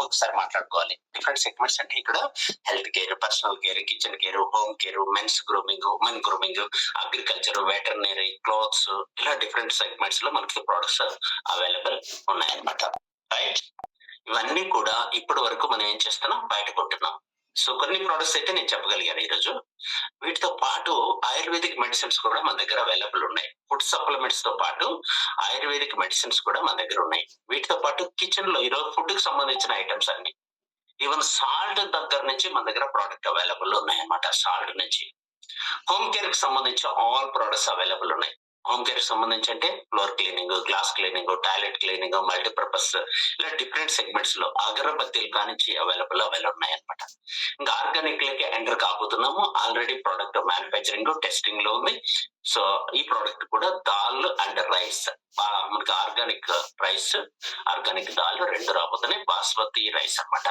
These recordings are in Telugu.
ఒకసారి మాట్లాడుకోవాలి. డిఫరెంట్ సెగ్మెంట్స్ అంటే ఇక్కడ health care, personal care, kitchen care, home care, men's grooming, women grooming, agriculture, veterinary, clothes ఇలా డిఫరెంట్ సెగ్మెంట్స్ లో మనకి ప్రొడక్ట్స్ అవైలబుల్ ఉన్నాయన్నమాట. రైట్, ఇవన్నీ కూడా ఇప్పటి వరకు మనం ఏం చేస్తున్నాం, బయట కొంటున్నాం. సో కొన్ని ప్రొడక్ట్స్ అయితే నేను చెప్పగలిగాను ఈరోజు. వీటితో పాటు ఆయుర్వేదిక్ మెడిసిన్స్ కూడా మన దగ్గర అవైలబుల్ ఉన్నాయి. ఫుడ్ సప్లిమెంట్స్ తో పాటు ఆయుర్వేదిక్ మెడిసిన్స్ కూడా మన దగ్గర ఉన్నాయి. వీటితో పాటు కిచెన్ లో ఈరోజు ఫుడ్ కి సంబంధించిన ఐటమ్స్ అన్ని, ఈవెన్ సాల్ట్ దగ్గర నుంచి మన దగ్గర ప్రోడక్ట్ అవైలబుల్ ఉన్నాయి అన్నమాట. సాల్ట్ నుంచి హోమ్ కేర్ కి సంబంధించి ఆల్ ప్రొడక్ట్స్ అవైలబుల్ ఉన్నాయి. హోమ్ కేర్ సంబంధించి అంటే floor cleaning, glass cleaning, toilet cleaning, multipurpose ఇలా డిఫరెంట్ సెగ్మెంట్స్ లో అగరబత్తీలు కానించి అవైలబుల్ ఉన్నాయి అనమాట. ఇంకా ఆర్గానిక్ లకి ఎంటర్ కాబోతున్నాము. ఆల్రెడీ ప్రోడక్ట్ మ్యానుఫ్యాక్చరింగ్ టెస్టింగ్ లో ఉంది. సో ఈ ప్రోడక్ట్ కూడా దాల్ అండ్ రైస్, మనకి ఆర్గానిక్ రైస్, ఆర్గానిక్ దాల్ రెండు రాబోతున్నాయి. బాస్మతి రైస్ అన్నమాట.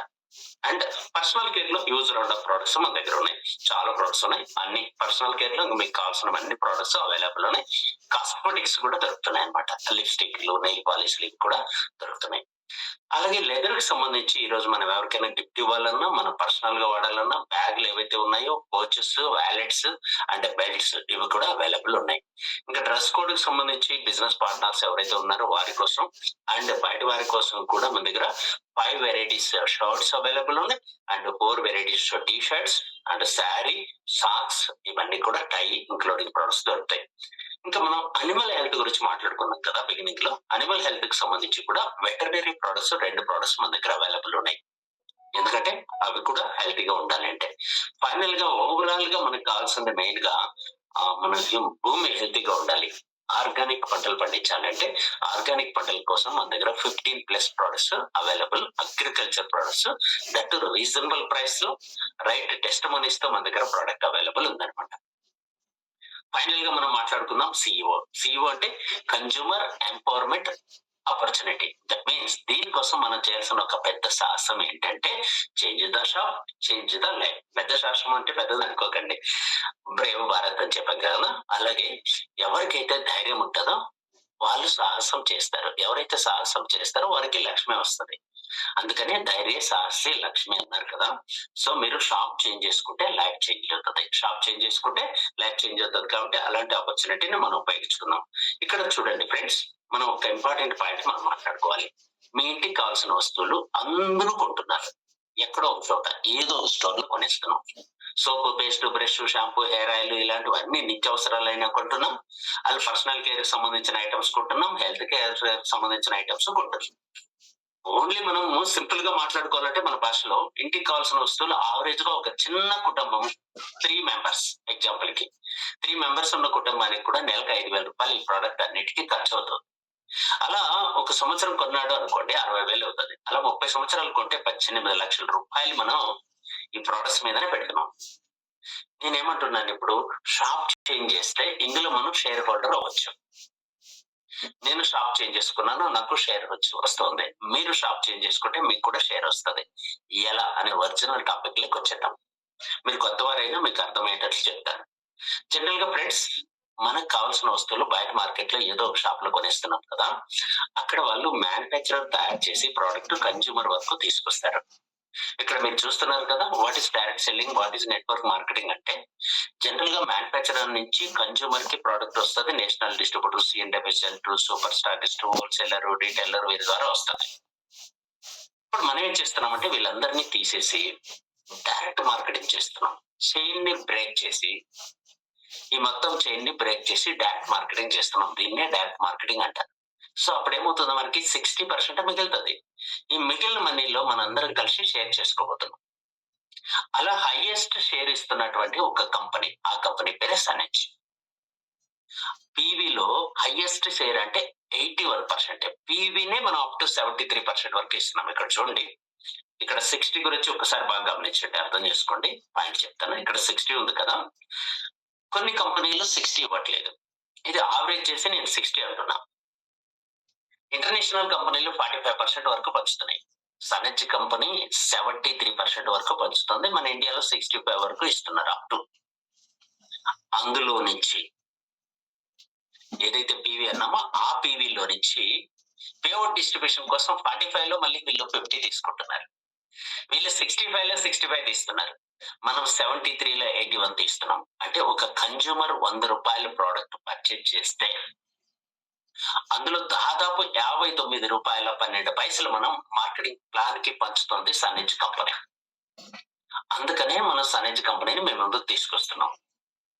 అండ్ పర్సనల్ కేర్ లో యూజ్ రౌండ్ ఆఫ్ ప్రొడక్ట్స్ మన దగ్గర ఉన్నాయి. చాలా ప్రొడక్ట్స్ ఉన్నాయి. అన్ని పర్సనల్ కేర్ లో మీకు కావాల్సిన అన్ని ప్రొడక్ట్స్ అవైలబుల్ ఉన్నాయి. కాస్మెటిక్స్ కూడా దొరుకుతున్నాయి అనమాట. లిప్స్టిక్ లు, నెయిల్ పాలిష్ కూడా దొరుకుతున్నాయి. అలాగే లెదర్ కి సంబంధించి ఈ రోజు మనం ఎవరికైనా గిఫ్ట్ ఇవ్వాలన్నా, మనం పర్సనల్ గా వాడాలన్నా బ్యాగులు ఏవైతే ఉన్నాయో, కోచెస్, వ్యాలెట్స్ అండ్ బెల్ట్స్ ఇవి కూడా అవైలబుల్ ఉన్నాయి. ఇంకా డ్రెస్ కోడ్ కి సంబంధించి బిజినెస్ పార్ట్నర్స్ ఎవరైతే ఉన్నారో వారి కోసం అండ్ బయట వారి కోసం కూడా మన దగ్గర 5 వెరైటీస్ షర్ట్స్ అవైలబుల్ ఉన్నాయి and 4 varieties T shirts and sari, socks ఇవన్నీ కూడా టై ఇంక్లూడింగ్ ప్రొడక్ట్స్ దొరుకుతాయి. ఇంకా మనం అనిమల్ హెల్త్ గురించి మాట్లాడుకున్నాం కదా బిగినింగ్ లో. అనిమల్ హెల్త్ కి సంబంధించి కూడా వెటర్నరీ ప్రొడక్ట్స్ 2 ప్రొడక్ట్స్ మన దగ్గర అవైలబుల్ ఉన్నాయి. ఎందుకంటే అవి కూడా హెల్తీగా ఉండాలి అంటే. ఫైనల్ గా ఓవరాల్ గా మనకు కావాల్సింది మెయిన్ గా మనకి భూమి హెల్తీగా ఉండాలి. ఆర్గానిక్ పంటలు పండించాలంటే ఆర్గానిక్ పంటల కోసం మన దగ్గర 15+ products available. Agriculture products that reasonable price లో రైట్ టెస్టిమోనీస్ తో మన దగ్గర ప్రోడక్ట్ అవైలబుల్ ఉందన్నమాట. ఫైనల్ గా మనం మాట్లాడుకుందాం సిఇఓ. సిఇఓ అంటే consumer empowerment opportunity. That means దీనికోసం మనం చేయాల్సిన ఒక పెద్ద సాహసం ఏంటంటే change the shop, change the life. పెద్ద సాహసం అంటే పెద్దది అనుకోకండి, బ్రేవ్ భారత్ అని చెప్పాం కదా. అలాగే ఎవరికైతే ధైర్యం ఉంటుందో వాళ్ళు సాహసం చేస్తారు. ఎవరైతే సాహసం చేస్తారో వారికి లక్ష్మి వస్తుంది. అందుకనే ధైర్య సాహసి లక్ష్మి అన్నారు కదా. సో మీరు షాప్ చేంజ్ చేసుకుంటే లైఫ్ చేంజ్ అవుతుంది. షాప్ చేంజ్ చేసుకుంటే లైఫ్ చేంజ్ అవుతుంది. కాబట్టి అలాంటి ఆపర్చునిటీని మనం ఉపయోగించుకుందాం. ఇక్కడ చూడండి ఫ్రెండ్స్, మనం ఒక ఇంపార్టెంట్ పాయింట్ మనం మాట్లాడుకోవాలి. మీ ఇంటికి కావాల్సిన వస్తువులు అందరూ కొంటున్నారు. ఎక్కడో ఒక చోట ఏదో స్టోర్ లో కొనేస్తున్నాం. Soap, paste, brush, shampoo, hair oil ఇలాంటివన్నీ నిత్యావసరాలైనా కొంటున్నాం. అది పర్సనల్ కేర్ కి సంబంధించిన ఐటమ్స్ కొంటున్నాం. హెల్త్ కేర్ సంబంధించిన ఐటమ్స్ కొంటున్నాం. ఓన్లీ మనం సింపుల్ గా మాట్లాడుకోవాలంటే మన భాషలో ఇంటికి కావాల్సిన వస్తువులు ఆవరేజ్ గా ఒక చిన్న కుటుంబం 3 మెంబర్స్, ఎగ్జాంపుల్ కి 3 మెంబర్స్ ఉన్న కుటుంబానికి కూడా నెలకు 5,000 రూపాయలు ఈ ప్రోడక్ట్ అన్నిటికీ ఖర్చు అవుతుంది. అలా ఒక సంవత్సరం కొన్నాడు అనుకోండి 60,000 అవుతుంది. అలా 30 సంవత్సరాలు కొంటే 18 లక్షల రూపాయలు మనం ఈ ప్రొడక్ట్స్ మీదనే పెడుతున్నాం. నేనేమంటున్నాను, ఇప్పుడు షాప్ చేంజ్ చేస్తే ఇందులో మనం షేర్ హోల్డర్ అవ్వచ్చు. నేను షాప్ చేంజ్ చేసుకున్నాను, నాకు షేర్ వస్తుంది. మీరు షాప్ చేంజ్ చేసుకుంటే మీకు కూడా షేర్ వస్తుంది. ఎలా అనే ఒరిజినల్ టాపిక్ లోకి వచ్చేద్దాం. మీరు కొత్త వారైనా మీకు అర్థమయ్యేటట్లు చెప్తాను. జనరల్ గా ఫ్రెండ్స్, మనకు కావాల్సిన వస్తువులు బయట మార్కెట్ లో ఏదో ఒక షాప్ లో కొనేస్తున్నాం కదా. అక్కడ వాళ్ళు మ్యానుఫ్యాక్చరర్ తయారు చేసి ప్రోడక్ట్ కన్జ్యూమర్ వరకు తీసుకొస్తారు. ఇక్కడ మీరు చూస్తున్నారు కదా, what is direct selling, what is network marketing అంటే జనరల్ గా మ్యానుఫ్యాక్చరర్ నుంచి కన్జ్యూమర్ కి ప్రోడక్ట్ వస్తుంది. నేషనల్ డిస్ట్రిబ్యూటర్, సిఎండ్ఎఫ్ఎస్ఎల్, సూపర్ స్టాకిస్ట్, హోల్సేలర్, రీటైలర్ వీరి ద్వారా వస్తుంది. ఇప్పుడు మనం ఏం చేస్తున్నామంటే వీళ్ళందరినీ తీసేసి డైరెక్ట్ మార్కెటింగ్ చేస్తున్నాం. చైన్ ని బ్రేక్ చేసి, ఈ మొత్తం చైన్ ని బ్రేక్ చేసి డైరెక్ట్ మార్కెటింగ్ చేస్తున్నాం. దీన్నే డైరెక్ట్ మార్కెటింగ్ అంటారు. సో అప్పుడు ఏమవుతుంది, మనకి 60% మిగులుతుంది. ఈ మిగిలిన మనీలో మనందరం కలిసి షేర్ చేసుకోబోతున్నాం. అలా హైయెస్ట్ షేర్ ఇస్తున్నటువంటి ఒక కంపెనీ, ఆ కంపెనీ పేరే సనెజ్. పీవీలో హైయెస్ట్ షేర్ అంటే 81%. పీవీనే మనం అప్ టు 73% వరకు ఇస్తున్నాం. ఇక్కడ చూడండి, ఇక్కడ 60 గురించి ఒకసారి బాగా గమనించండి, అర్థం చేసుకోండి. పాయింట్ చెప్తాను. ఇక్కడ 60 ఉంది కదా, కొన్ని కంపెనీలు 60 ఇవ్వట్లేదు. ఇది ఆవరేజ్ చేసి నేను 60 అంటున్నా. ఇంటర్నేషనల్ కంపెనీలు 45% వరకు పంచుతున్నాయి. సనెజ్ కంపెనీ 73% వరకు పంచుతుంది. మన ఇండియాలో 65 వరకు ఇస్తున్నారు అప్ టు. అందులో నుంచి ఏదైతే పీవీ అన్నామో ఆ పీవీలో నుంచి పేఅవుట్ డిస్ట్రిబ్యూషన్ కోసం 45 లో మళ్ళీ వీళ్ళు 50 తీసుకుంటున్నారు. వీళ్ళు 65లో 65 తీస్తున్నారు. మనం 73లో 81 తీస్తున్నాం. అంటే ఒక కన్స్యూమర్ రూ. 100 ప్రొడక్ట్ పర్చేజ్ చేస్తే అందులో దాదాపు రూ. 59.12 మనం మార్కెటింగ్ ప్లాన్‌కి పంచుతోంది సన్‌ఎడ్జ్ కంపెనీ. అందుకనే మనం సన్‌ఎడ్జ్ కంపెనీని మీ ముందుకు తీసుకొస్తున్నాం.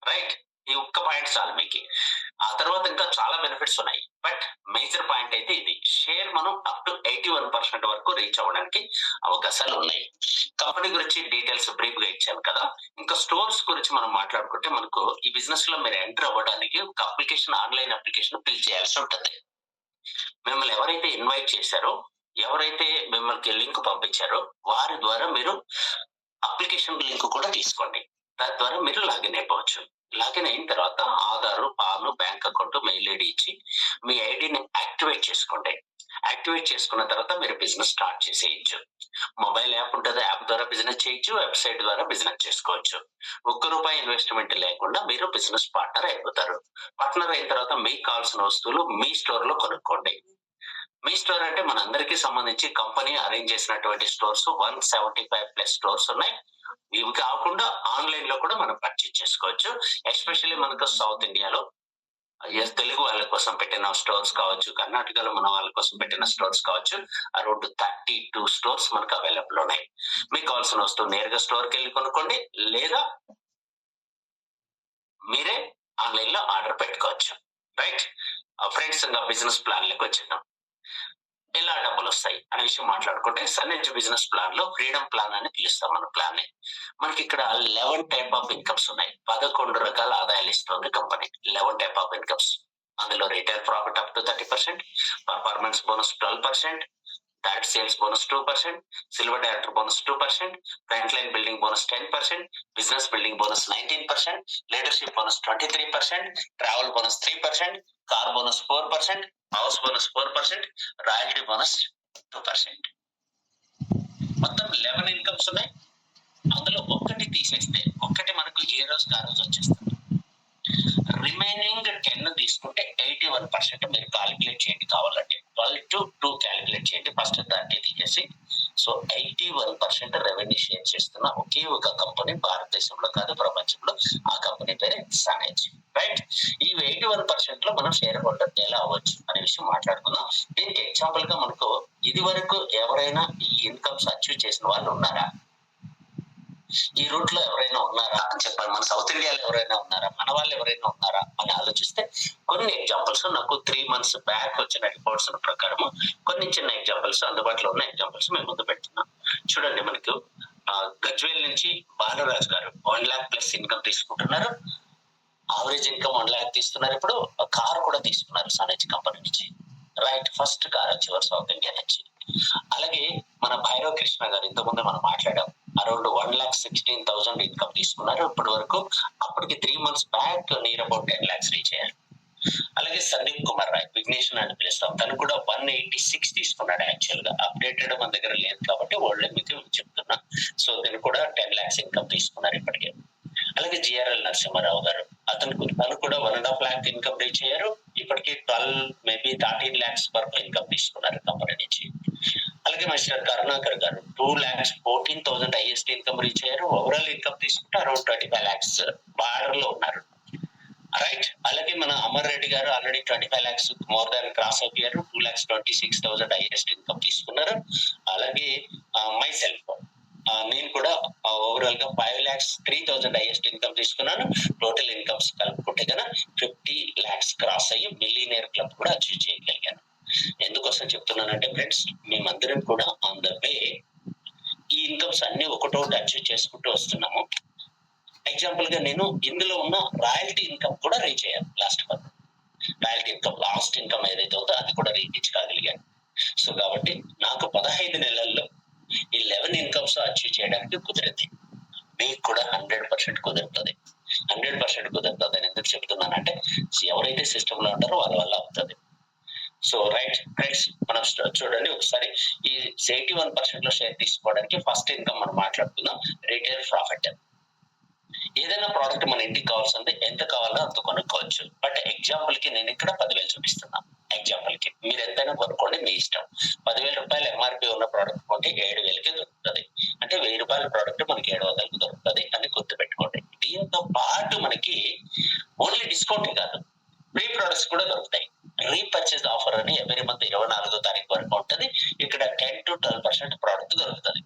రైట్? ఈ ఒక్క పాయింట్ చాలు మీకి. ఆ తర్వాత ఇంకా చాలా బెనిఫిట్స్ ఉన్నాయి. బట్ మేజర్ పాయింట్ అయితే ఇది. షేర్ మనం అప్ టు 81% వరకు రీచ్ అవ్వడానికి అవకాశాలు ఉన్నాయి. కంపెనీ గురించి డీటెయిల్స్ బ్రీఫ్‌గా ఇచ్చాను కదా! ఇంకా స్టోర్స్ గురించి మనం మాట్లాడుకుంటే మనకు ఈ బిజినెస్‌లో మీరు ఎంటర్ అవ్వడానికి ఒక ఆన్‌లైన్ అప్లికేషన్ ఫిల్ చేయాల్సి ఉంటుంది. మిమ్మల్ని ఎవరైతే ఇన్వైట్ చేశారో, ఎవరైతే మిమ్మల్ని లింక్ పంపించారో వారి ద్వారా మీరు అప్లికేషన్ లింక్ కూడా తీసుకోండి. దాని ద్వారా మీరు లాగిన్ అయిపోవచ్చు. లాగిన్ అయిన తర్వాత ఆధారు, పాను, బ్యాంక్ అకౌంట్, మెయిల్ ఐడీ ఇచ్చి మీ ఐడీని యాక్టివేట్ చేసుకోండి. యాక్టివేట్ చేసుకున్న తర్వాత మీరు బిజినెస్ స్టార్ట్ చేసేయొచ్చు. మొబైల్ యాప్ ఉంటది. యాప్ ద్వారా బిజినెస్ చేయొచ్చు. వెబ్‌సైట్ ద్వారా బిజినెస్ చేసుకోవచ్చు. రూ. 1 ఇన్వెస్ట్‌మెంట్ లేకుండా మీరు బిజినెస్ పార్ట్నర్ అయిపోతారు. పార్ట్నర్ అయిన తర్వాత మీకు కావాల్సిన వస్తువులు మీ స్టోర్‌లో కొనుక్కోండి. మీ స్టోర్ అంటే మనందరికీ సంబంధించి కంపెనీ అరేంజ్ చేసినటువంటి స్టోర్స్ 175+ స్టోర్స్ ఉన్నాయి. ఇవి కాకుండా ఆన్‌లైన్‌లో కూడా మనం పర్చేజ్ చేసుకోవచ్చు. ఎస్పెషల్లీ మనకు సౌత్ ఇండియాలో తెలుగు వాళ్ళ కోసం పెట్టిన స్టోర్స్ కావచ్చు, కర్ణాటకలో మన వాళ్ళ కోసం పెట్టిన స్టోర్స్ కావచ్చు. అరౌండ్ 32 స్టోర్స్ మనకు అవైలబుల్ ఉన్నాయి. మీకు కావాల్సిన వస్తువు నేరుగా స్టోర్‌కెళ్ళి కొనుక్కోండి. లేదా మీరే ఆన్‌లైన్‌లో ఆర్డర్ పెట్టుకోవచ్చు. రైట్? ఫ్రెండ్స్ ఇంకా బిజినెస్ ప్లాన్‌లోకి వచ్చేద్దాం. ఎలా డబ్బులొస్తాయి అనే విషయం మాట్లాడుకుంటే సన్‌ఎడ్జ్ బిజినెస్ ప్లాన్‌లో ఫ్రీడమ్ ప్లాన్ అని పిలుస్తాం మన ప్లాన్‌ని. మనకిక్కడ 11 టైప్ ఆఫ్ ఇన్‌కమ్స్ ఉన్నాయి. 11 రకాల ఆదాయాలు ఇస్తుంది కంపెనీ. 11 type of incomes. అందులో retail profit up to 30%, performance bonus 12%, direct sales bonus 2%, silver director bonus 2%, front line building bonus 10%, business building bonus 19%, leadership bonus 23%, travel bonus 3%, car bonus 4%, house bonus 4%, royalty bonus 2%. మొత్తం 11 ఇన్‌కమ్స్ ఉన్నాయి. అందులో ఒక్కటి తీసేస్తే ఒక్కటి మనకు ఏ రోజుకి ఆ రోజు వచ్చేస్తుంది. రిమైనింగ్ 10 తీసుకుంటే 81% మీరు కాలిక్యులేట్ చేయండి కావాలంటే. 12-2 కాలిక్యులేట్ చేయండి. ఫస్ట్ 30 తీసేసి. సో 81% రెవెన్యూ షేర్ చేస్తున్న ఒకే ఒక కంపెనీ భారతదేశంలో కాదు ప్రపంచంలో. ఆ కంపెనీ పేరే సన్‌ఎడ్జ్. రైట్? ఈ 81%లో మనం షేర్ హోల్డర్ ఎలా అవ్వచ్చు అనే విషయం మాట్లాడుకుందాం. దీనికి ఎగ్జాంపుల్ గా మనకు ఇది వరకు ఎవరైనా ఈ ఇన్‌కమ్స్ అచీవ్ చేసిన వాళ్ళు ఉన్నారా? ఈ రూట్ లో ఎవరైనా ఉన్నారా అని చెప్పారు. మన సౌత్ ఇండియాలో ఎవరైనా ఉన్నారా, మన వాళ్ళు ఎవరైనా ఉన్నారా అని ఆలోచిస్తే కొన్ని ఎగ్జాంపుల్స్ నాకు 3 months బ్యాక్ వచ్చిన రిపోర్ట్స్ ప్రకారం కొన్ని చిన్న ఎగ్జాంపుల్స్ అందుబాటులో ఉన్న ఎగ్జాంపుల్స్ మేము ముందు పెడుతున్నాం. చూడండి మనకు గజ్వేల్ నుంచి బాలరాజ్ గారు 1 lakh+ ఇన్కమ్ తీసుకుంటున్నారు. ఆవరేజ్ ఇన్కమ్ 1 lakh తీస్తున్నారు. ఇప్పుడు కార్ కూడా తీసుకున్నారు సన్‌ఎడ్జ్ కంపెనీ నుంచి. రైట్? ఫస్ట్ కార్ వచ్చి సౌత్ ఇండియా నుంచి. అలాగే మన భైరవ్ కృష్ణ గారు ఇంతకుముందు మనం మాట్లాడాం. అరౌండ్ 1,16,000 ఇన్కమ్ తీసుకున్నారు. ఇప్పటి వరకు అప్పటికి 3 months back near about 10 lakhs reach అయ్యారు. అలాగే సందీప్ కుమార్ రాయ్ విఘ్నేశ్వర్ అని పిలుస్తాం. తను కూడా 186 తీసుకున్నాడు. యాక్చువల్ గా అప్డేటెడ్ మన దగ్గర లేదు కాబట్టి ఓల్డ్ మీకు చెప్తున్నా. సో తను కూడా 10 lakhs ఇన్కమ్ తీసుకున్నారు ఇప్పటికే. అలాగే జిఆర్ఎల్ నరసింహారావు గారు తను కూడా 1.5 lakh ఇన్కమ్ రీచ్ అయ్యారు. ఇప్పటికి 12 మేబీ 13 lakhs వరకు ఇన్కమ్ తీసుకున్నారు కంపెనీ నుంచి. అలాగే మిస్టర్ కరుణాకర్ గారు 2,14,000 హైయెస్ట్ ఇన్కమ్ రీచ్ అయ్యారు. ఓవరాల్ ఇన్కమ్ తీసుకుంటే అరౌండ్ 25 lakhs బార్డర్ లో ఉన్నారు. రైట్? అలాగే మన అమర్ రెడ్డి గారు already 25 lakhs more than cross అయిపోయారు. 2,26,000 హైయెస్ట్ ఇన్కమ్ తీసుకున్నారు. అలాగే మై సెల్ఫ్ నేను కూడా ఓవరాల్ గా 5,03,000 హైయెస్ట్ ఇన్కమ్ తీసుకున్నాను. టోటల్ ఇన్కమ్స్ కలుపుకుంటే కనుక 50 lakhs క్రాస్ అయ్యి మిలియనియర్ క్లబ్ కూడా అచీవ్ చేయగలిగాను. ఎందుకోసం చెప్తున్నానంటే ఫ్రెండ్స్ మేమందరం కూడా ఆన్ ద వే ఈ ఇన్కమ్స్ అన్ని ఒకటోటి అచీవ్ చేసుకుంటూ వస్తున్నాము. ఎగ్జాంపుల్ గా నేను ఇందులో ఉన్న రాయల్టీ ఇన్కమ్ కూడా రీచ్ అయ్యాను last month. Royalty income last income ఏదైతే ఉందో అది కూడా రీచ్ కాగలిగాను. సో కాబట్టి నాకు 15 నెలల్లో ఈ 11 ఇన్కమ్స్ అచీవ్ చేయడానికి కుదిరింది. మీకు కూడా 100% కుదురుతుంది. 100% కుదురుతుంది అని ఎందుకు చెప్తున్నానంటే ఎవరైతే సిస్టమ్ లో ఉంటారో వాళ్ళ వల్ల అవుతుంది. సో రైట్ ఫ్రెండ్స్ మనం చూడండి ఒకసారి ఈ 81% లో షేర్ తీసుకోవడానికి ఫస్ట్ ఇన్కమ్ మనం మాట్లాడుకుందాం. Retail profit. ఏదైనా ప్రోడక్ట్ మన ఇంటికి కావాల్సింది ఎంత కావాలో అంత కొనుక్కోవచ్చు. బట్ ఎగ్జాంపుల్ కి నేను ఇక్కడ 10,000 చూపిస్తున్నా. ఎగ్జాంపుల్ కి మీరు ఎంతైనా కొనుక్కోండి మీ ఇష్టం. 10,000 రూపాయలు ఎంఆర్పి ఉన్న ప్రోడక్ట్ కొంటే 7,000కి దొరుకుతుంది. రూపాయల ప్రోడక్ట్ మనకి 700కి దొరుకుతుంది అని గుర్తుపెట్టుకోండి. దీంతో పాటు మనకి ఓన్లీ డిస్కౌంటే కాదు, ఫ్రీ ప్రొడక్ట్స్ కూడా దొరుకుతాయి. రీపర్చేజ్ ఆఫర్ అని ఎవరీ మంత్ 24వ తారీఖు వరకు ఉంటుంది. ఇక్కడ 10-12% ప్రోడక్ట్ దొరుకుతుంది.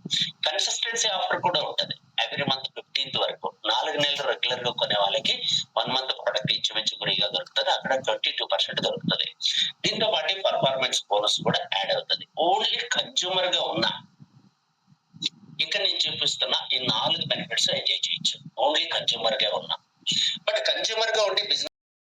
కన్సిస్టెన్సీ ఆఫర్ కూడా ఉంటుంది ఎవరీ మంత్ 15th వరకు. 4 నెలలు రెగ్యులర్ గా కొనే వాళ్ళకి 1 మంత్ ప్రోడక్ట్ ఇంచుమించు ఫ్రీగా దొరుకుతుంది. అక్కడ 22% దొరుకుతుంది. దీంతో పాటు పర్ఫార్మెన్స్ బోనస్ కూడా యాడ్ అవుతుంది. ఓన్లీ కన్జ్యూమర్ గా ఉన్న ఇక్కడ నేను చూపిస్తున్న ఈ 4 బెనిఫిట్స్ ఎంజాయ్ చేయొచ్చు ఓన్లీ కన్జ్యూమర్ గా ఉన్నా. బట్ కన్జ్యూమర్ గా ఉండి బిజినెస్